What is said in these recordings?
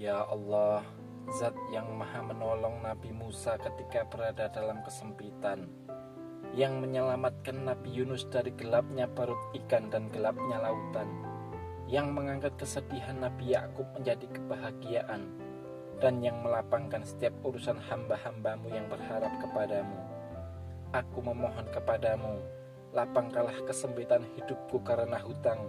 Ya Allah, Zat yang maha menolong Nabi Musa ketika berada dalam kesempitan, yang menyelamatkan Nabi Yunus dari gelapnya perut ikan dan gelapnya lautan, yang mengangkat kesedihan Nabi Yakub menjadi kebahagiaan, dan yang melapangkan setiap urusan hamba-hambamu yang berharap kepadamu. Aku memohon kepadamu, lapangkanlah kesempitan hidupku karena hutang.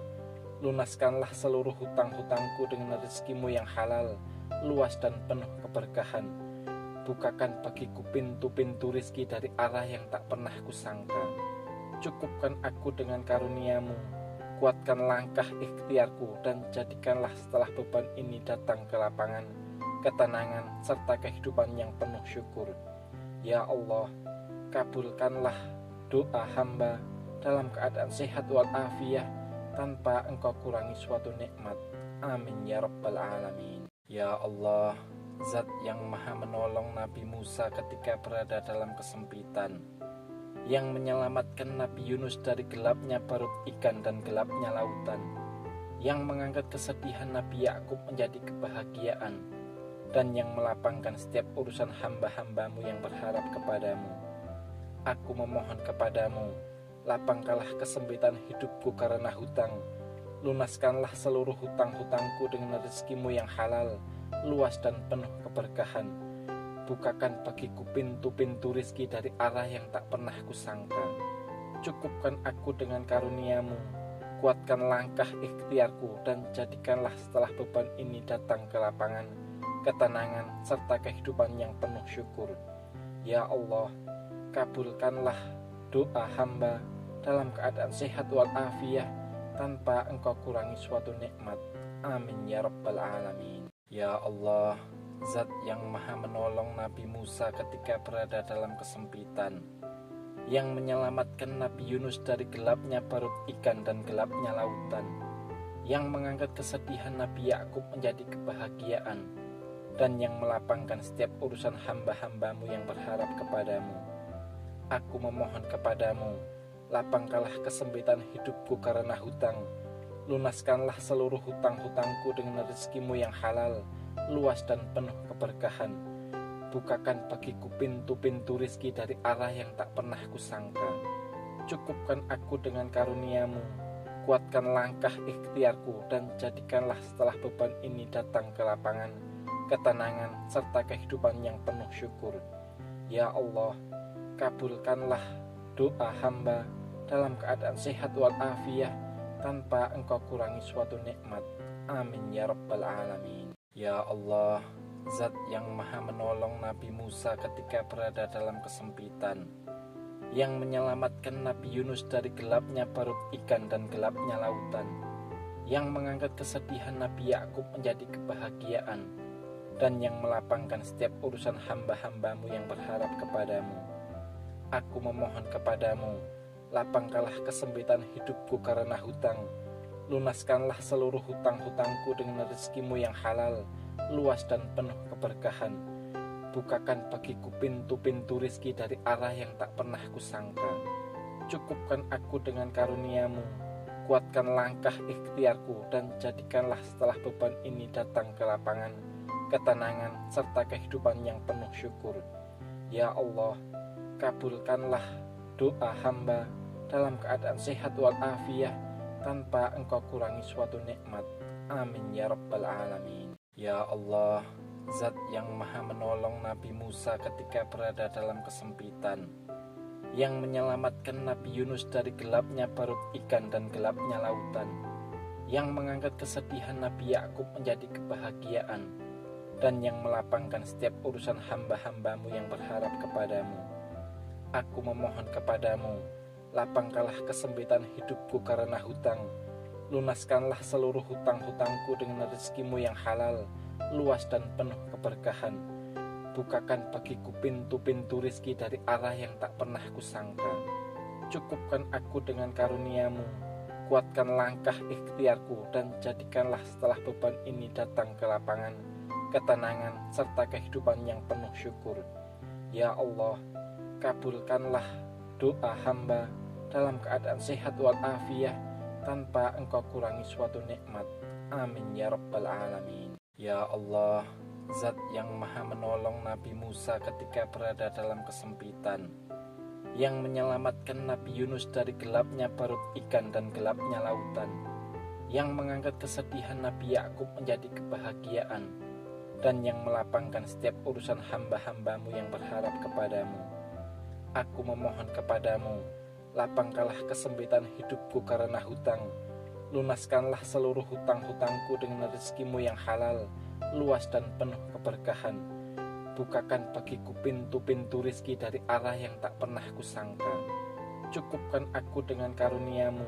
Lunaskanlah seluruh hutang-hutangku dengan rezekimu yang halal, luas dan penuh keberkahan. Bukakan bagiku pintu-pintu rizki dari arah yang tak pernah kusangka. Cukupkan aku dengan karuniamu, kuatkan langkah ikhtiarku, dan jadikanlah setelah beban ini datang ke lapangan, ketenangan, serta kehidupan yang penuh syukur. Ya Allah, kabulkanlah doa hamba dalam keadaan sehat walafiat, tanpa engkau kurangi suatu nikmat. Amin ya rabbal alamin. Ya Allah, Zat yang maha menolong Nabi Musa ketika berada dalam kesempitan, yang menyelamatkan Nabi Yunus dari gelapnya perut ikan dan gelapnya lautan, yang mengangkat kesedihan Nabi Yakub menjadi kebahagiaan, dan yang melapangkan setiap urusan hamba-hambamu yang berharap kepadamu. Aku memohon kepadamu, lapangkanlah kesempitan hidupku karena hutang. Lunaskanlah seluruh hutang-hutangku dengan rezekimu yang halal, luas dan penuh keberkahan. Bukakan bagiku pintu-pintu rizki dari arah yang tak pernah kusangka. Cukupkan aku dengan karuniamu, kuatkan langkah ikhtiarku, dan jadikanlah setelah beban ini datang ke lapangan, ketenangan, serta kehidupan yang penuh syukur. Ya Allah, kabulkanlah doa hamba dalam keadaan sehat walafiat, tanpa engkau kurangi suatu nikmat. Amin ya rabbal alamin. Ya Allah, Zat yang maha menolong Nabi Musa ketika berada dalam kesempitan, yang menyelamatkan Nabi Yunus dari gelapnya perut ikan dan gelapnya lautan, yang mengangkat kesedihan Nabi Yakub menjadi kebahagiaan, dan yang melapangkan setiap urusan hamba-hambamu yang berharap kepadamu. Aku memohon kepadamu, lapangkanlah kesempitan hidupku karena hutang. Lunaskanlah seluruh hutang-hutangku dengan rezekimu yang halal, luas dan penuh keberkahan. Bukakan bagiku pintu-pintu rizki dari arah yang tak pernah kusangka. Cukupkan aku dengan karuniamu, kuatkan langkah ikhtiarku, dan jadikanlah setelah beban ini datang ke lapangan, ketenangan, serta kehidupan yang penuh syukur. Ya Allah, kabulkanlah doa hamba dalam keadaan sehat walafiat, tanpa engkau kurangi suatu nikmat. Amin ya rabbal alamin. Ya Allah, Zat yang maha menolong Nabi Musa ketika berada dalam kesempitan, yang menyelamatkan Nabi Yunus dari gelapnya perut ikan dan gelapnya lautan, yang mengangkat kesedihan Nabi Yakub menjadi kebahagiaan, dan yang melapangkan setiap urusan hamba-hambamu yang berharap kepadamu. Aku memohon kepadamu, lapangkanlah kesempitan hidupku karena hutang. Lunaskanlah seluruh hutang-hutangku dengan rezekimu yang halal, luas dan penuh keberkahan. Bukakan bagiku pintu-pintu rizki dari arah yang tak pernah kusangka. Cukupkan aku dengan karuniamu, kuatkan langkah ikhtiarku, dan jadikanlah setelah beban ini datang ke lapangan, ketenangan, serta kehidupan yang penuh syukur. Ya Allah, kabulkanlah doa hamba dalam keadaan sehat walafiat, tanpa engkau kurangi suatu nikmat. Amin ya rabbal alamin. Ya Allah, Zat yang maha menolong Nabi Musa ketika berada dalam kesempitan, yang menyelamatkan Nabi Yunus dari gelapnya perut ikan dan gelapnya lautan, yang mengangkat kesedihan Nabi Yakub menjadi kebahagiaan, dan yang melapangkan setiap urusan hamba-hambamu yang berharap kepadamu. Aku memohon kepadamu, lapangkanlah kesempitan hidupku karena hutang. Lunaskanlah seluruh hutang-hutangku dengan rezekimu yang halal, luas dan penuh keberkahan. Bukakan bagiku pintu-pintu rizki dari arah yang tak pernah kusangka. Cukupkan aku dengan karuniamu, kuatkan langkah ikhtiarku, dan jadikanlah setelah beban ini datang ke lapangan, ketenangan, serta kehidupan yang penuh syukur. Ya Allah, kabulkanlah doa hamba dalam keadaan sehat walafiat, tanpa engkau kurangi suatu nikmat. Amin ya rabbal alamin. Ya Allah, Zat yang maha menolong Nabi Musa ketika berada dalam kesempitan, yang menyelamatkan Nabi Yunus dari gelapnya perut ikan dan gelapnya lautan, yang mengangkat kesedihan Nabi Yakub menjadi kebahagiaan, dan yang melapangkan setiap urusan hamba-hambamu yang berharap kepadamu. Aku memohon kepadamu, lapangkanlah kesempitan hidupku karena hutang. Lunaskanlah seluruh hutang-hutangku dengan rezekimu yang halal, luas dan penuh keberkahan. Bukakan bagiku pintu-pintu rizki dari arah yang tak pernah kusangka. Cukupkan aku dengan karuniamu,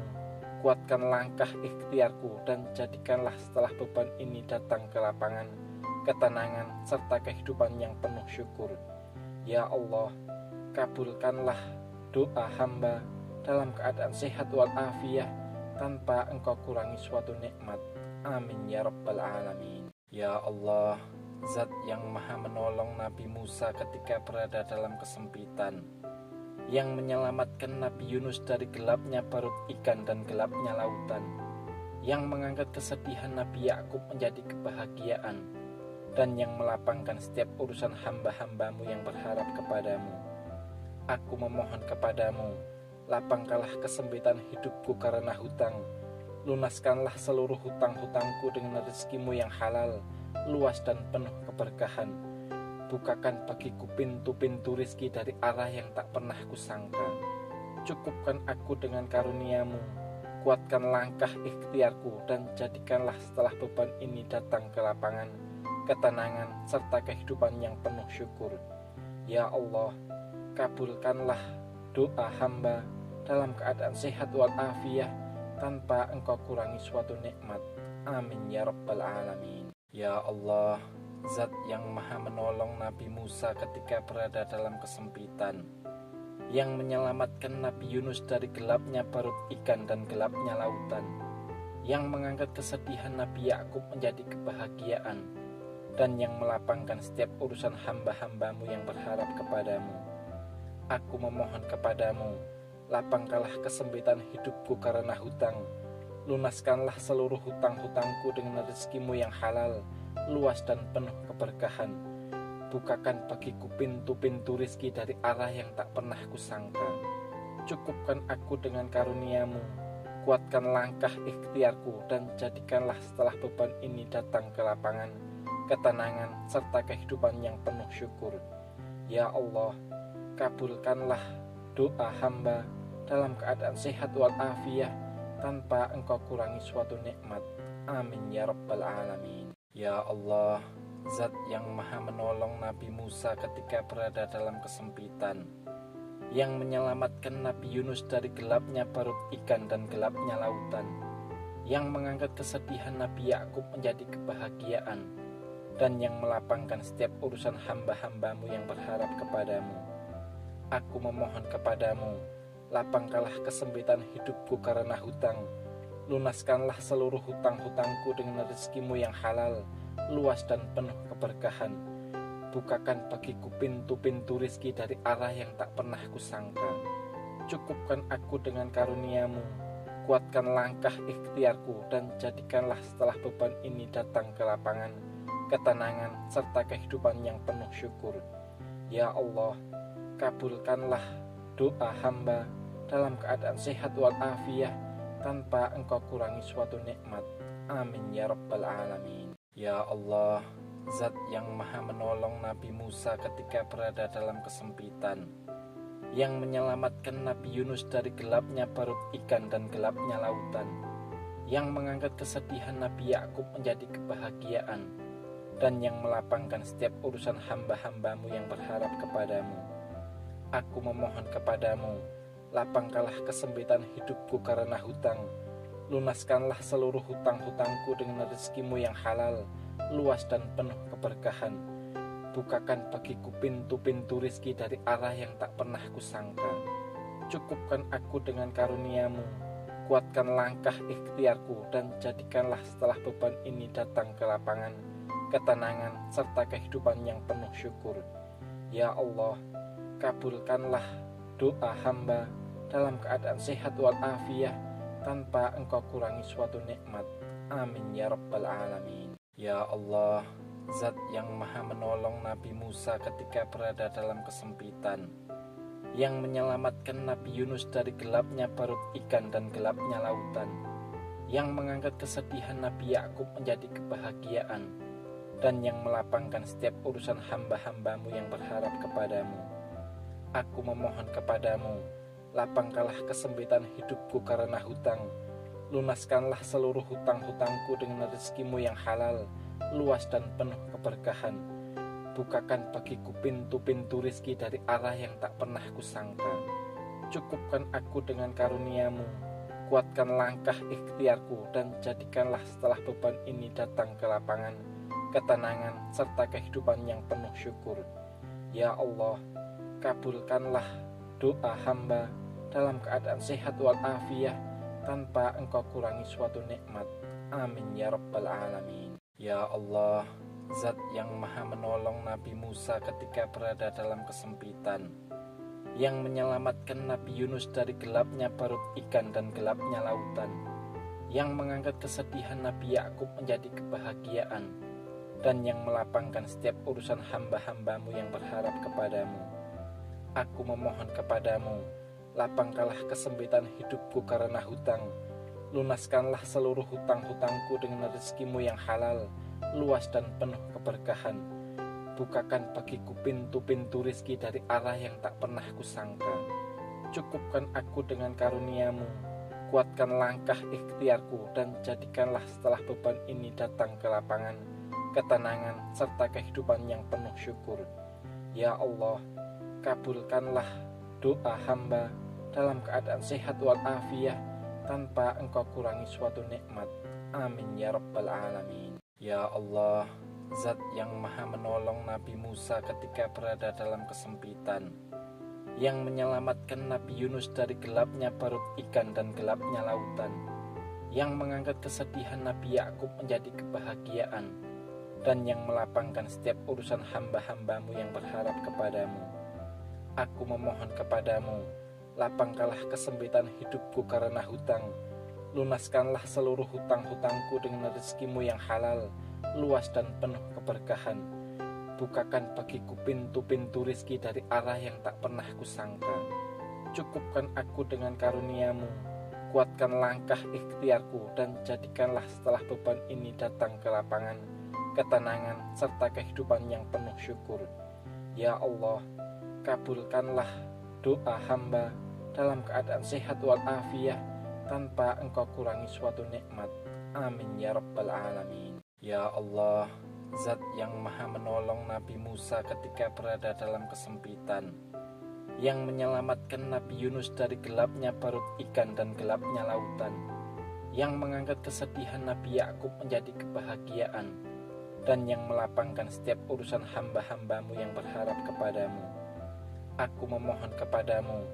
kuatkan langkah ikhtiarku, dan jadikanlah setelah beban ini datang ke lapangan, ketenangan, serta kehidupan yang penuh syukur. Ya Allah, kabulkanlah doa hamba dalam keadaan sehat walafiat, tanpa engkau kurangi suatu nikmat. Amin ya rabbal alamin. Ya Allah, Zat yang maha menolong Nabi Musa ketika berada dalam kesempitan, yang menyelamatkan Nabi Yunus dari gelapnya perut ikan dan gelapnya lautan, yang mengangkat kesedihan Nabi Yakub menjadi kebahagiaan, dan yang melapangkan setiap urusan hamba-hambamu yang berharap kepadamu. Aku memohon kepadamu, lapangkanlah kesempitan hidupku karena hutang. Lunaskanlah seluruh hutang-hutangku dengan rezekimu yang halal, luas dan penuh keberkahan. Bukakan bagiku pintu-pintu rizki dari arah yang tak pernah kusangka. Cukupkan aku dengan karuniamu, kuatkan langkah ikhtiarku, dan jadikanlah setelah beban ini datang ke lapangan, ketenangan, serta kehidupan yang penuh syukur. Ya Allah, kabulkanlah doa hamba dalam keadaan sehat walafiat, tanpa engkau kurangi suatu nikmat. Amin ya rabbal alamin. Ya Allah, Zat yang maha menolong Nabi Musa ketika berada dalam kesempitan, yang menyelamatkan Nabi Yunus dari gelapnya perut ikan dan gelapnya lautan, yang mengangkat kesedihan Nabi Yakub menjadi kebahagiaan, dan yang melapangkan setiap urusan hamba-hambamu yang berharap kepadamu. Aku memohon kepadamu, lapangkanlah kesempitan hidupku karena hutang. Lunaskanlah seluruh hutang-hutangku dengan rezekimu yang halal, luas dan penuh keberkahan. Bukakan bagiku pintu-pintu rizki dari arah yang tak pernah kusangka. Cukupkan aku dengan karuniamu, kuatkan langkah ikhtiarku, dan jadikanlah setelah beban ini datang ke lapangan, ketenangan, serta kehidupan yang penuh syukur. Ya Allah, kabulkanlah doa hamba dalam keadaan sehat walafiat, tanpa engkau kurangi suatu nikmat. Amin ya rabbal alamin. Ya Allah, Zat yang maha menolong Nabi Musa ketika berada dalam kesempitan, yang menyelamatkan Nabi Yunus dari gelapnya perut ikan dan gelapnya lautan, yang mengangkat kesedihan Nabi Yakub menjadi kebahagiaan, dan yang melapangkan setiap urusan hamba-hambamu yang berharap kepadamu. Aku memohon kepadamu, lapangkanlah kesempitan hidupku karena hutang. Lunaskanlah seluruh hutang-hutangku dengan rezekimu yang halal, luas dan penuh keberkahan. Bukakan bagiku pintu-pintu rizki dari arah yang tak pernah kusangka. Cukupkan aku dengan karuniamu, kuatkan langkah ikhtiarku, dan jadikanlah setelah beban ini datang ke lapangan, ketenangan, serta kehidupan yang penuh syukur. Ya Allah, kabulkanlah doa hamba dalam keadaan sehat walafiat, tanpa engkau kurangi suatu nikmat. Amin ya rabbal alamin. Ya Allah, Zat yang maha menolong Nabi Musa ketika berada dalam kesempitan, yang menyelamatkan Nabi Yunus dari gelapnya perut ikan dan gelapnya lautan, yang mengangkat kesedihan Nabi Yakub menjadi kebahagiaan, dan yang melapangkan setiap urusan hamba-hambamu yang berharap kepadamu. Aku memohon kepadamu, lapangkanlah kesempitan hidupku karena hutang. Lunaskanlah seluruh hutang-hutangku dengan rezekimu yang halal, luas dan penuh keberkahan. Bukakan bagiku pintu-pintu rizki dari arah yang tak pernah kusangka. Cukupkan aku dengan karuniamu, kuatkan langkah ikhtiarku, dan jadikanlah setelah beban ini datang ke lapangan, ketenangan, serta kehidupan yang penuh syukur. Ya Allah, kabulkanlah doa hamba dalam keadaan sehat walafiat, tanpa engkau kurangi suatu nikmat. Amin ya rabbal alamin. Ya Allah, Zat yang maha menolong Nabi Musa ketika berada dalam kesempitan, yang menyelamatkan Nabi Yunus dari gelapnya perut ikan dan gelapnya lautan, yang mengangkat kesedihan Nabi Yakub menjadi kebahagiaan, dan yang melapangkan setiap urusan hamba-hambamu yang berharap kepadamu. Aku memohon kepadamu, lapangkanlah kesempitan hidupku karena hutang, lunaskanlah seluruh hutang-hutangku dengan rezekimu yang halal, luas dan penuh keberkahan. Bukakan bagiku pintu-pintu rizki dari arah yang tak pernah kusangka. Cukupkan aku dengan karuniamu, kuatkan langkah ikhtiarku, dan jadikanlah setelah beban ini datang ke lapangan, ketenangan, serta kehidupan yang penuh syukur. Ya Allah, kabulkanlah doa hamba dalam keadaan sehat walafiat tanpa engkau kurangi suatu nikmat. Amin ya rabbal alamin. Ya Allah, Zat yang maha menolong Nabi Musa ketika berada dalam kesempitan, yang menyelamatkan Nabi Yunus dari gelapnya perut ikan dan gelapnya lautan, yang mengangkat kesedihan Nabi Yakub menjadi kebahagiaan, dan yang melapangkan setiap urusan hamba-hambamu yang berharap kepadamu. Aku memohon kepadamu, lapangkanlah kesempitan hidupku karena hutang, lunaskanlah seluruh hutang-hutangku dengan rezekimu yang halal, luas dan penuh keberkahan. Bukakan bagiku pintu-pintu rizki dari arah yang tak pernah kusangka. Cukupkan aku dengan karuniamu, kuatkan langkah ikhtiarku, dan jadikanlah setelah beban ini datang ke lapangan, ketenangan, serta kehidupan yang penuh syukur. Ya Allah, kabulkanlah doa hamba dalam keadaan sehat walafiat tanpa engkau kurangi suatu nikmat. Amin ya rabbal alamin. Ya Allah, Zat yang maha menolong Nabi Musa ketika berada dalam kesempitan, yang menyelamatkan Nabi Yunus dari gelapnya perut ikan dan gelapnya lautan, yang mengangkat kesedihan Nabi Yakub menjadi kebahagiaan, dan yang melapangkan setiap urusan hamba-hambamu yang berharap kepadamu. Aku memohon kepadamu, lapangkanlah kesempitan hidupku karena hutang, lunaskanlah seluruh hutang-hutangku dengan rezekimu yang halal, luas dan penuh keberkahan. Bukakan bagiku pintu-pintu rizki dari arah yang tak pernah kusangka. Cukupkan aku dengan karuniamu, kuatkan langkah ikhtiarku, dan jadikanlah setelah beban ini datang ke lapangan, ketenangan, serta kehidupan yang penuh syukur. Ya Allah, kabulkanlah doa hamba dalam keadaan sehat walafiat tanpa engkau kurangi suatu nikmat. Amin ya rabbal alamin. Ya Allah, Zat yang maha menolong Nabi Musa ketika berada dalam kesempitan, yang menyelamatkan Nabi Yunus dari gelapnya perut ikan dan gelapnya lautan, yang mengangkat kesedihan Nabi Yakub menjadi kebahagiaan, dan yang melapangkan setiap urusan hamba-hambamu yang berharap kepadamu. Aku memohon kepadamu,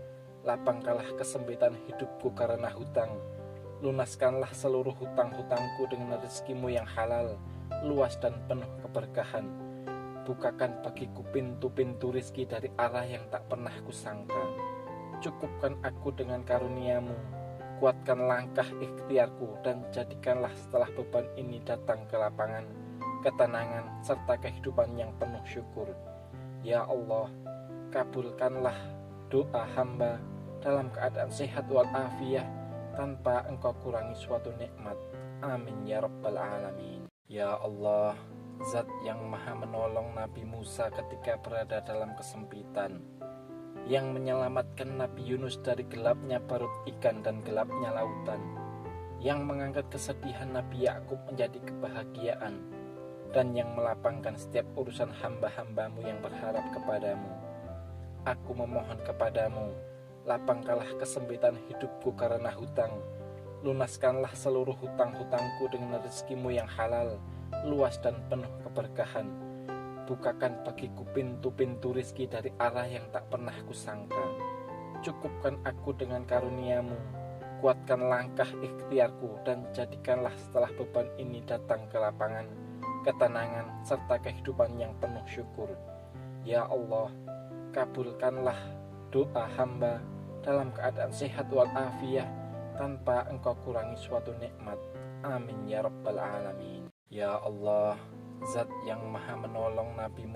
lapangkanlah kesempitan hidupku karena hutang, lunaskanlah seluruh hutang-hutangku dengan rezekimu yang halal, luas dan penuh keberkahan. Bukakan bagiku pintu-pintu rizki dari arah yang tak pernah kusangka. Cukupkan aku dengan karuniamu, kuatkan langkah ikhtiarku, dan jadikanlah setelah beban ini datang ke lapangan, ketenangan, serta kehidupan yang penuh syukur. Ya Allah, kabulkanlah doa hamba dalam keadaan sehat walafiat tanpa engkau kurangi suatu nikmat. Amin ya rabbal alamin. Ya Allah, Zat yang maha menolong Nabi Musa ketika berada dalam kesempitan, yang menyelamatkan Nabi Yunus dari gelapnya perut ikan dan gelapnya lautan, yang mengangkat kesedihan Nabi Yakub menjadi kebahagiaan, dan yang melapangkan setiap urusan hamba-hambamu yang berharap kepadamu. Aku memohon kepadamu, lapangkanlah kesempitan hidupku karena hutang, lunaskanlah seluruh hutang-hutangku dengan rezekimu yang halal, luas dan penuh keberkahan. Bukakan bagiku pintu-pintu rizki dari arah yang tak pernah kusangka. Cukupkan aku dengan karuniamu, kuatkan langkah ikhtiarku, dan jadikanlah setelah beban ini datang ke lapangan, ketenangan, serta kehidupan yang penuh syukur. Ya Allah, kabulkanlah doa hamba dalam keadaan sehat walafiat tanpa engkau kurangi suatu nikmat. Amin ya rabbal alamin. Ya Allah, Zat yang maha menolong Nabi Musa